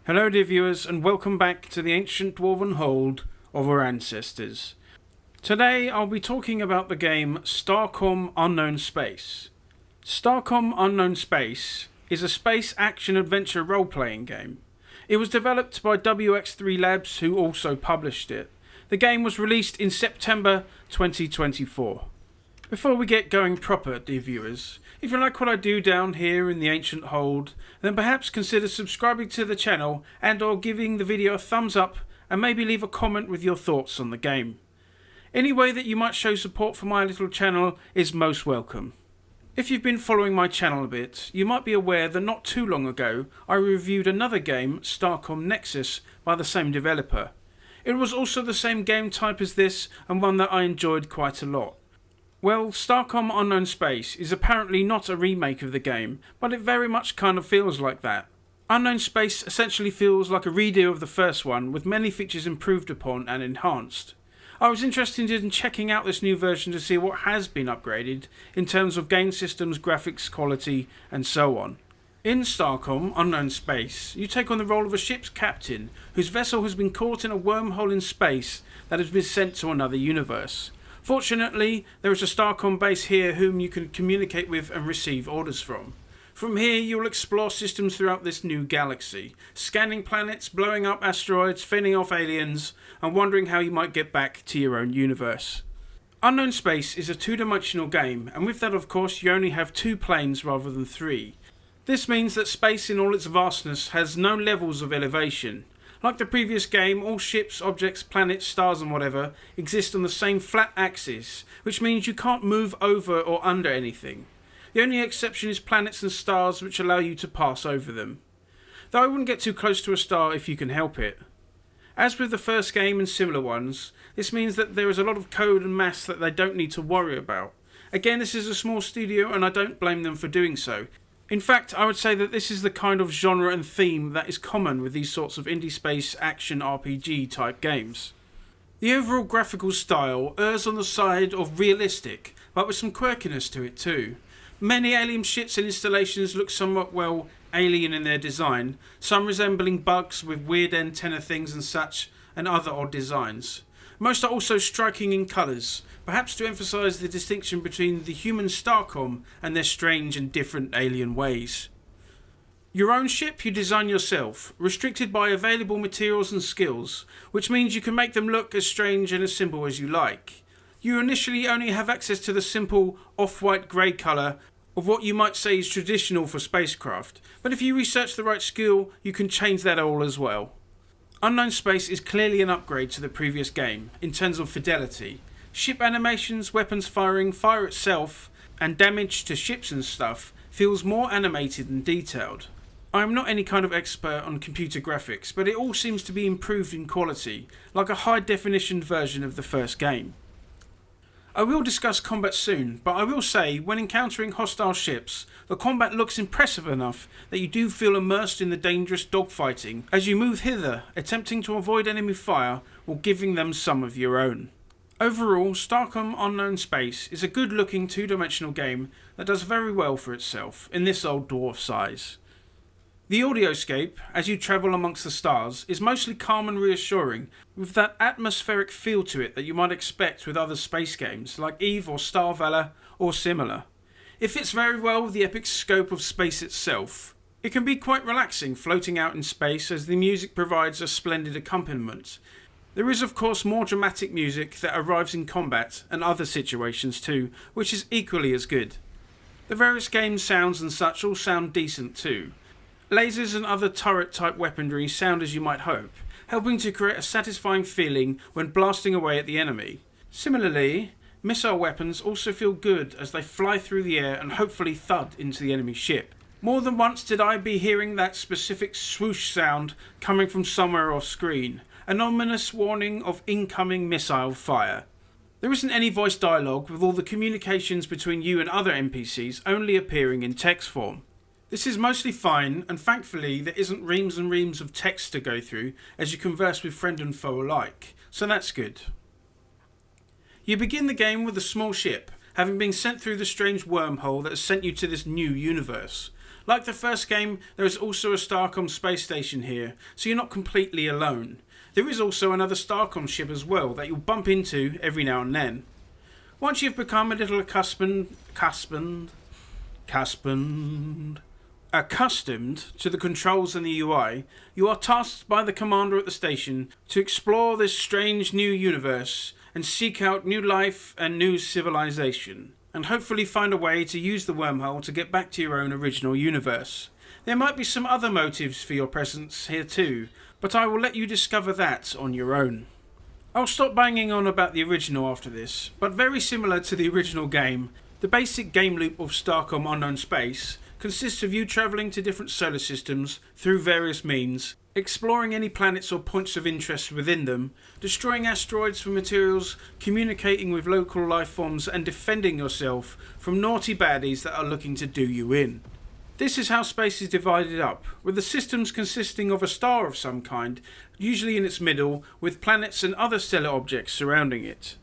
Hello dear viewers, and welcome back to the ancient dwarven hold of our ancestors. Today I'll be talking about the game Starcom Unknown Space. Starcom Unknown Space is a space action adventure role-playing game. It was developed by WX3 Labs, who also published it. The game was released in September 2024. Before we get going proper, dear viewers, if you like what I do down here in the ancient hold, then perhaps consider subscribing to the channel and or giving the video a thumbs up, and maybe leave a comment with your thoughts on the game. Any way that you might show support for my little channel is most welcome. If you've been following my channel a bit, you might be aware that not too long ago I reviewed another game, Starcom Nexus, by the same developer. It was also the same game type as this, and one that I enjoyed quite a lot. Well, Starcom Unknown Space is apparently not a remake of the game, but it very much kind of feels like that. Unknown Space essentially feels like a redo of the first one, with many features improved upon and enhanced. I was interested in checking out this new version to see what has been upgraded in terms of game systems, graphics quality and so on. In Starcom Unknown Space, you take on the role of a ship's captain whose vessel has been caught in a wormhole in space that has been sent to another universe. Fortunately, there is a Starcom base here whom you can communicate with and receive orders from. From here you will explore systems throughout this new galaxy, scanning planets, blowing up asteroids, fending off aliens, and wondering how you might get back to your own universe. Unknown Space is a two-dimensional game, and with that of course you only have 2 planes rather than 3. This means that space in all its vastness has no levels of elevation. Like the previous game, all ships, objects, planets, stars and whatever exist on the same flat axis, which means you can't move over or under anything. The only exception is planets and stars, which allow you to pass over them. Though I wouldn't get too close to a star if you can help it. As with the first game and similar ones, this means that there is a lot of code and maths that they don't need to worry about. Again, this is a small studio and I don't blame them for doing so. In fact, I would say that this is the kind of genre and theme that is common with these sorts of indie space action RPG type games. The overall graphical style errs on the side of realistic, but with some quirkiness to it too. Many alien ships and installations look somewhat, well, alien in their design, some resembling bugs with weird antenna things and such, and other odd designs. Most are also striking in colours, perhaps to emphasise the distinction between the human Starcom and their strange and different alien ways. Your own ship you design yourself, restricted by available materials and skills, which means you can make them look as strange and as simple as you like. You initially only have access to the simple off-white grey colour of what you might say is traditional for spacecraft, but if you research the right skill you can change that all as well. Unknown Space is clearly an upgrade to the previous game in terms of fidelity. Ship animations, weapons firing, fire itself, and damage to ships and stuff feels more animated and detailed. I am not any kind of expert on computer graphics, but it all seems to be improved in quality, like a high definition version of the first game. I will discuss combat soon, but I will say, when encountering hostile ships, the combat looks impressive enough that you do feel immersed in the dangerous dogfighting as you move hither, attempting to avoid enemy fire while giving them some of your own. Overall, Starcom Unknown Space is a good looking two-dimensional game that does very well for itself in this old dwarf size. The audioscape, as you travel amongst the stars, is mostly calm and reassuring, with that atmospheric feel to it that you might expect with other space games like EVE or Star Valor or similar. It fits very well with the epic scope of space itself. It can be quite relaxing floating out in space, as the music provides a splendid accompaniment. There is of course more dramatic music that arrives in combat and other situations too, which is equally as good. The various game sounds and such all sound decent too. Lasers and other turret type weaponry sound as you might hope, helping to create a satisfying feeling when blasting away at the enemy. Similarly, missile weapons also feel good as they fly through the air and hopefully thud into the enemy ship. More than once did I be hearing that specific swoosh sound coming from somewhere off screen, an ominous warning of incoming missile fire. There isn't any voice dialogue, with all the communications between you and other NPCs only appearing in text form. This is mostly fine, and thankfully there isn't reams and reams of text to go through as you converse with friend and foe alike, so that's good. You begin the game with a small ship, having been sent through the strange wormhole that has sent you to this new universe. Like the first game, there is also a Starcom space station here, so you're not completely alone. There is also another Starcom ship as well that you'll bump into every now and then. Once you've become a little accustomed to the controls and the UI, you are tasked by the commander at the station to explore this strange new universe and seek out new life and new civilization, and hopefully find a way to use the wormhole to get back to your own original universe. There might be some other motives for your presence here too, but I will let you discover that on your own. I'll stop banging on about the original after this, but very similar to the original game, the basic game loop of Starcom Unknown Space consists of you travelling to different solar systems through various means, exploring any planets or points of interest within them, destroying asteroids for materials, communicating with local life forms, and defending yourself from naughty baddies that are looking to do you in. This is how space is divided up, with the systems consisting of a star of some kind, usually in its middle, with planets and other stellar objects surrounding it.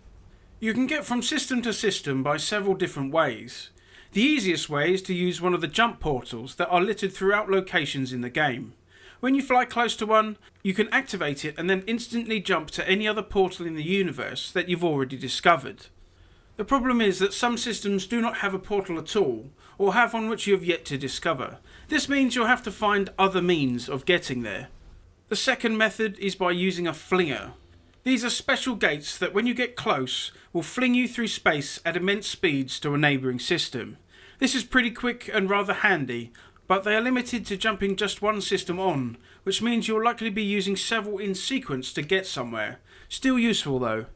You can get from system to system by several different ways. The easiest way is to use one of the jump portals that are littered throughout locations in the game. When you fly close to one, you can activate it and then instantly jump to any other portal in the universe that you've already discovered. The problem is that some systems do not have a portal at all, or have one which you have yet to discover. This means you'll have to find other means of getting there. The second method is by using a flinger. These are special gates that when you get close will fling you through space at immense speeds to a neighbouring system. This is pretty quick and rather handy, but they are limited to jumping just one system on, which means you'll likely be using several in sequence to get somewhere. Still useful though.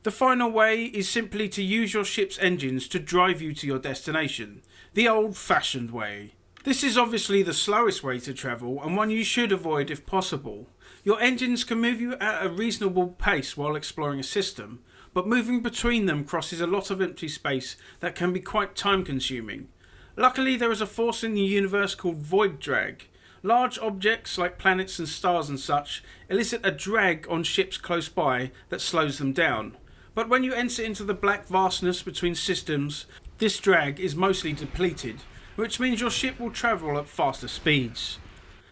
The final way is simply to use your ship's engines to drive you to your destination, the old-fashioned way. This is obviously the slowest way to travel and one you should avoid if possible. Your engines can move you at a reasonable pace while exploring a system, but moving between them crosses a lot of empty space that can be quite time-consuming. Luckily, there is a force in the universe called void drag. Large objects like planets and stars and such elicit a drag on ships close by that slows them down. But when you enter into the black vastness between systems, this drag is mostly depleted, which means your ship will travel at faster speeds.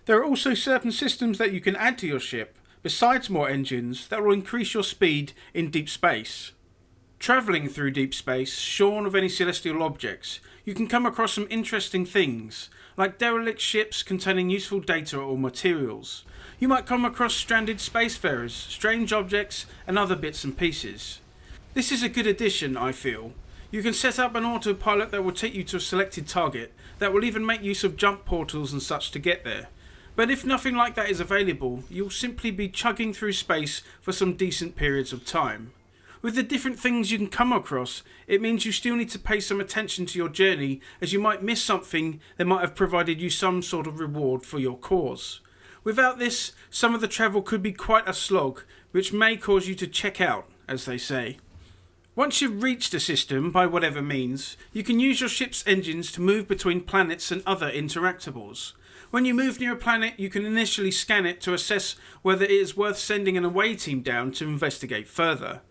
There are also certain systems that you can add to your ship, besides more engines, that will increase your speed in deep space. Travelling through deep space, shorn of any celestial objects, you can come across some interesting things, like derelict ships containing useful data or materials. You might come across stranded spacefarers, strange objects, and other bits and pieces. This is a good addition, I feel. You can set up an autopilot that will take you to a selected target, that will even make use of jump portals and such to get there. But if nothing like that is available, you'll simply be chugging through space for some decent periods of time. With the different things you can come across, it means you still need to pay some attention to your journey, as you might miss something that might have provided you some sort of reward for your cause. Without this, some of the travel could be quite a slog, which may cause you to check out, as they say. Once you've reached a system, by whatever means, you can use your ship's engines to move between planets and other interactables. When you move near a planet, you can initially scan it to assess whether it is worth sending an away team down to investigate further.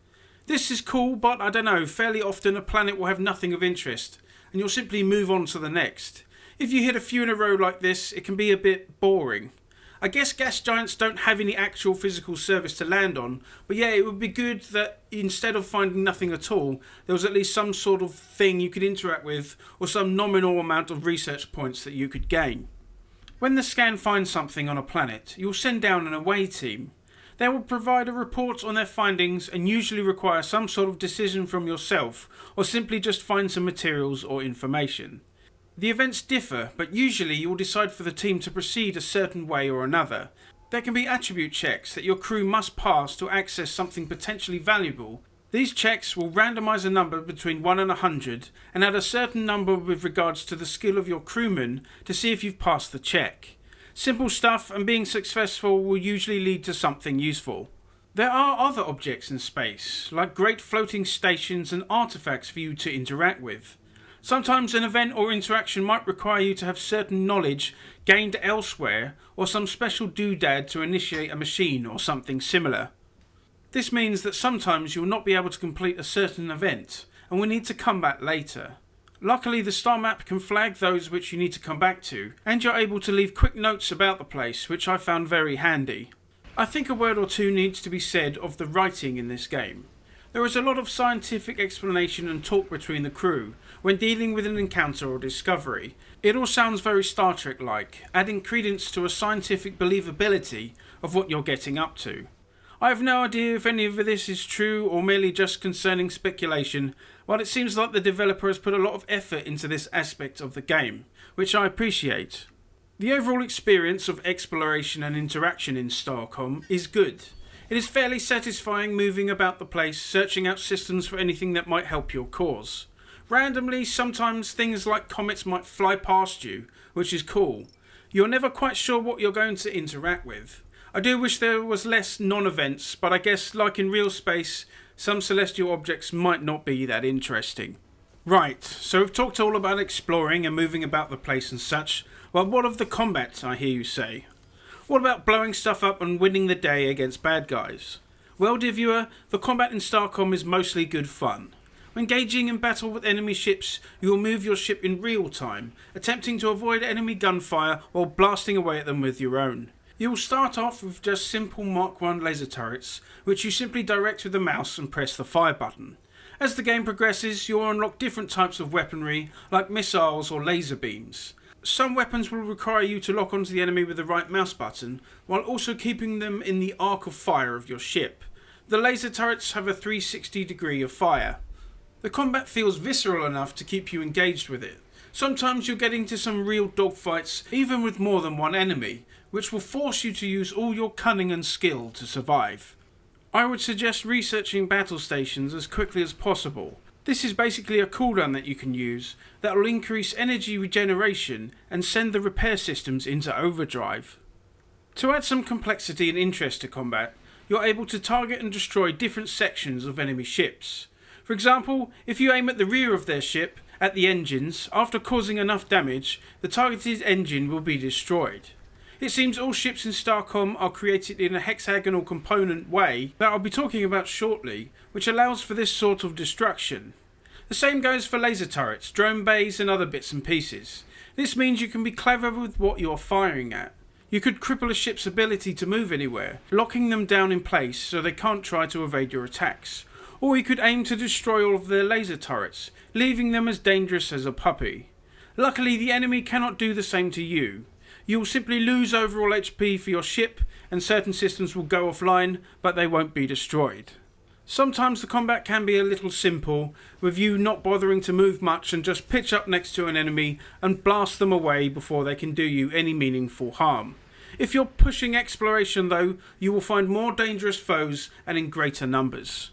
This is cool, but I don't know, fairly often a planet will have nothing of interest, and you'll simply move on to the next. If you hit a few in a row like this, it can be a bit boring. I guess gas giants don't have any actual physical service to land on, but yeah, it would be good that instead of finding nothing at all, there was at least some sort of thing you could interact with, or some nominal amount of research points that you could gain. When the scan finds something on a planet, you'll send down an away team. They will provide a report on their findings and usually require some sort of decision from yourself, or simply just find some materials or information. The events differ, but usually you will decide for the team to proceed a certain way or another. There can be attribute checks that your crew must pass to access something potentially valuable. These checks will randomise a number between 1 and 100 and add a certain number with regards to the skill of your crewmen to see if you've passed the check. Simple stuff, and being successful will usually lead to something useful. There are other objects in space, like great floating stations and artifacts for you to interact with. Sometimes an event or interaction might require you to have certain knowledge gained elsewhere, or some special doodad to initiate a machine or something similar. This means that sometimes you will not be able to complete a certain event, and will need to come back later. Luckily, the star map can flag those which you need to come back to, and you're able to leave quick notes about the place, which I found very handy. I think a word or two needs to be said of the writing in this game. There is a lot of scientific explanation and talk between the crew when dealing with an encounter or discovery. It all sounds very Star Trek-like, adding credence to a scientific believability of what you're getting up to. I have no idea if any of this is true or merely just concerning speculation, while it seems like the developer has put a lot of effort into this aspect of the game, which I appreciate. The overall experience of exploration and interaction in Starcom is good. It is fairly satisfying moving about the place, searching out systems for anything that might help your cause. Randomly, sometimes things like comets might fly past you, which is cool. You're never quite sure what you're going to interact with. I do wish there was less non-events, but I guess like in real space, some celestial objects might not be that interesting. Right, so we've talked all about exploring and moving about the place and such. Well, what of the combat, I hear you say? What about blowing stuff up and winning the day against bad guys? Well, dear viewer, the combat in Starcom is mostly good fun. When engaging in battle with enemy ships, you will move your ship in real time, attempting to avoid enemy gunfire while blasting away at them with your own. You will start off with just simple Mark I laser turrets, which you simply direct with the mouse and press the fire button. As the game progresses, you will unlock different types of weaponry, like missiles or laser beams. Some weapons will require you to lock onto the enemy with the right mouse button, while also keeping them in the arc of fire of your ship. The laser turrets have a 360 degree of fire. The combat feels visceral enough to keep you engaged with it. Sometimes you'll get into some real dogfights, even with more than one enemy, which will force you to use all your cunning and skill to survive. I would suggest researching battle stations as quickly as possible. This is basically a cooldown that you can use that will increase energy regeneration and send the repair systems into overdrive. To add some complexity and interest to combat, you're able to target and destroy different sections of enemy ships. For example, if you aim at the rear of their ship, at the engines, after causing enough damage, the targeted engine will be destroyed. It seems all ships in Starcom are created in a hexagonal component way that I'll be talking about shortly, which allows for this sort of destruction. The same goes for laser turrets, drone bays and other bits and pieces. This means you can be clever with what you're firing at. You could cripple a ship's ability to move anywhere, locking them down in place so they can't try to evade your attacks. Or you could aim to destroy all of their laser turrets, leaving them as dangerous as a puppy. Luckily, the enemy cannot do the same to you. You will simply lose overall HP for your ship, and certain systems will go offline, but they won't be destroyed. Sometimes the combat can be a little simple, with you not bothering to move much and just pitch up next to an enemy and blast them away before they can do you any meaningful harm. If you're pushing exploration though, you will find more dangerous foes and in greater numbers.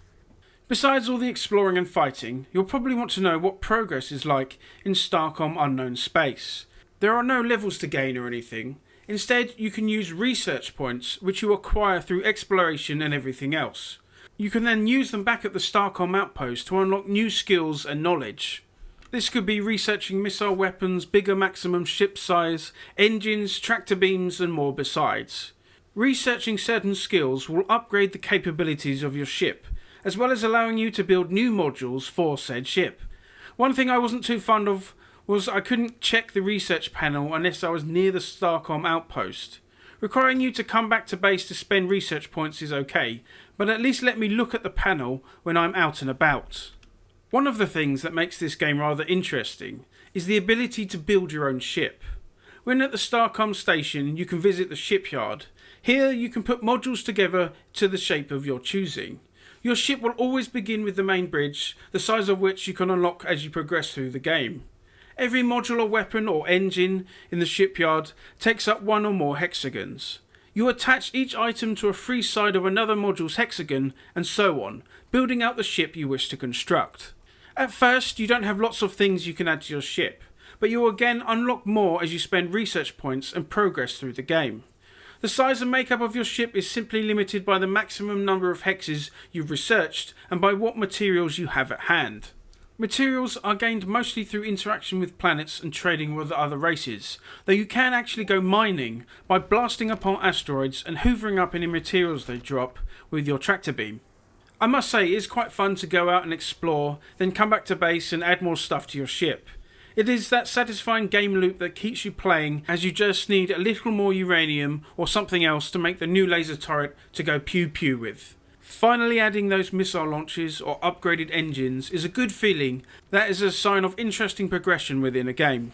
Besides all the exploring and fighting, you'll probably want to know what progress is like in Starcom Unknown Space. There are no levels to gain or anything. Instead, you can use research points, which you acquire through exploration and everything else. You can then use them back at the Starcom outpost to unlock new skills and knowledge. This could be researching missile weapons, bigger maximum ship size, engines, tractor beams and more besides. Researching certain skills will upgrade the capabilities of your ship, as well as allowing you to build new modules for said ship. One thing I wasn't too fond of was I couldn't check the research panel unless I was near the Starcom outpost. Requiring you to come back to base to spend research points is okay, but at least let me look at the panel when I'm out and about. One of the things that makes this game rather interesting is the ability to build your own ship. When at the Starcom station, you can visit the shipyard. Here you can put modules together to the shape of your choosing. Your ship will always begin with the main bridge, the size of which you can unlock as you progress through the game. Every module or weapon or engine in the shipyard takes up one or more hexagons. You attach each item to a free side of another module's hexagon and so on, building out the ship you wish to construct. At first, you don't have lots of things you can add to your ship, but you will again unlock more as you spend research points and progress through the game. The size and makeup of your ship is simply limited by the maximum number of hexes you've researched and by what materials you have at hand. Materials are gained mostly through interaction with planets and trading with other races, though you can actually go mining by blasting upon asteroids and hoovering up any materials they drop with your tractor beam. I must say it is quite fun to go out and explore, then come back to base and add more stuff to your ship. It is that satisfying game loop that keeps you playing as you just need a little more uranium or something else to make the new laser turret to go pew pew with. Finally adding those missile launches or upgraded engines is a good feeling that is a sign of interesting progression within a game.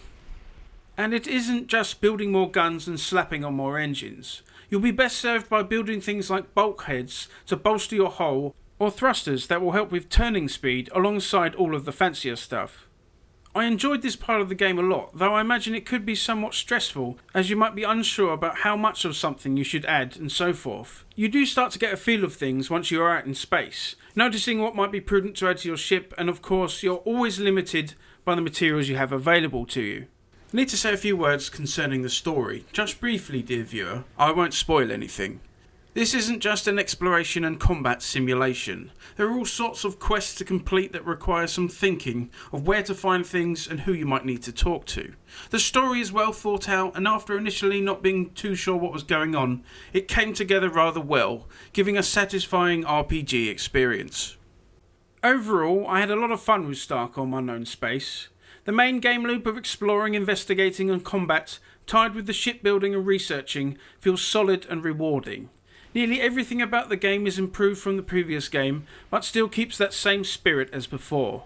And it isn't just building more guns and slapping on more engines. You'll be best served by building things like bulkheads to bolster your hull, or thrusters that will help with turning speed alongside all of the fancier stuff. I enjoyed this part of the game a lot, though I imagine it could be somewhat stressful as you might be unsure about how much of something you should add and so forth. You do start to get a feel of things once you are out in space, noticing what might be prudent to add to your ship, and of course you're always limited by the materials you have available to you. I need to say a few words concerning the story, just briefly dear viewer, I won't spoil anything. This isn't just an exploration and combat simulation. There are all sorts of quests to complete that require some thinking of where to find things and who you might need to talk to. The story is well thought out, and after initially not being too sure what was going on, it came together rather well, giving a satisfying RPG experience. Overall, I had a lot of fun with Starcom Unknown Space. The main game loop of exploring, investigating and combat, tied with the shipbuilding and researching, feels solid and rewarding. Nearly everything about the game is improved from the previous game, but still keeps that same spirit as before.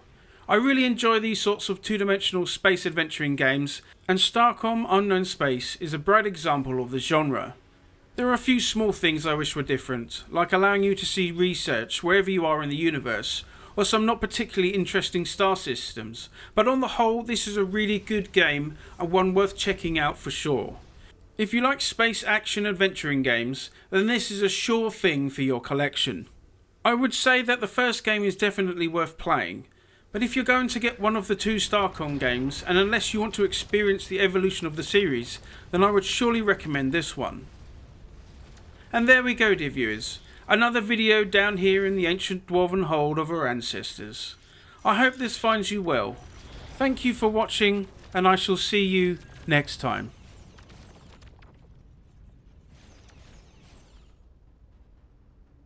I really enjoy these sorts of two-dimensional space adventuring games, and Starcom Unknown Space is a bright example of the genre. There are a few small things I wish were different, like allowing you to see research wherever you are in the universe, or some not particularly interesting star systems, but on the whole this is a really good game and one worth checking out for sure. If you like space action adventuring games, then this is a sure thing for your collection. I would say that the first game is definitely worth playing, but if you're going to get one of the two Starcom games, and unless you want to experience the evolution of the series, then I would surely recommend this one. And there we go dear viewers, another video down here in the ancient dwarven hold of our ancestors. I hope this finds you well. Thank you for watching, and I shall see you next time.